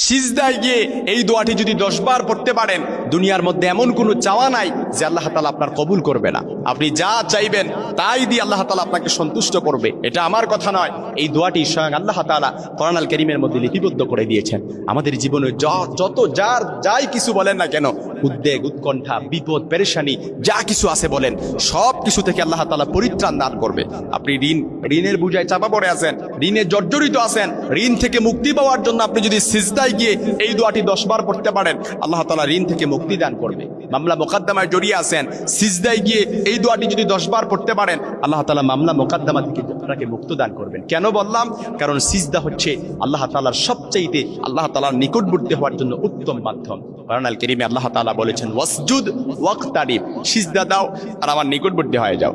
সিজদায় গিয়ে এই দোয়াটি যদি 10 বার পড়তে পারেন, দুনিয়ার মধ্যে এমন কোনো চাওয়া নাই যে আল্লাহ তাআলা আপনার কবুল করবে না। আপনি যা চাইবেন তাই দিয়ে আল্লাহ তাআলা আপনাকে সন্তুষ্ট করবে। এটা আমার কথা নয়, এই দোয়াটি স্বয়ং আল্লাহ তাআলা কোরআন আল কারীমের মধ্যে লিপিবদ্ধ করে দিয়েছেন। আমাদের জীবনে যত যাই কিছু বলেন না কেন, উদ্বেগ, উৎকণ্ঠা, বিপদ, পেরেশানি যা কিছু আছে বলেন, সব কিছু থেকে আল্লাহ তাআলা পরিত্রাণ দান করবে। আপনি ঋণের বোঝায় চাপা পড়ে আছেন, ঋণে জর্জরিত আছেন, ঋণ থেকে মুক্তি পাওয়ার জন্য আপনি যদি সিজদায় গিয়ে এই দোয়াটি 10 বার পড়তে পারেন, আল্লাহ তাআলা ঋণ থেকে মুক্তি দান করবে। মামলা মোকদ্দমায় জড়িয়ে আছেন, সিজদায় গিয়ে এই দোয়াটি যদি 10 বার পড়তে পারেন, আল্লাহ তাআলা মামলা মোকদ্দমা থেকে আপনাকে মুক্তি দান করবেন। কেন বললাম? কারণ সিজদা হচ্ছে আল্লাহ তাআলার সবচাইতে আল্লাহ তাআলার নিকটবর্তী হওয়ার জন্য উত্তম মাধ্যম। কোরআন আল কারীমে আল্লাহ তাআলা বলেছেন, ওয়াসজুদ ওয়াক্তারিব, সিজদা দাও আর আমার নিকটবর্তী হয়ে যাও।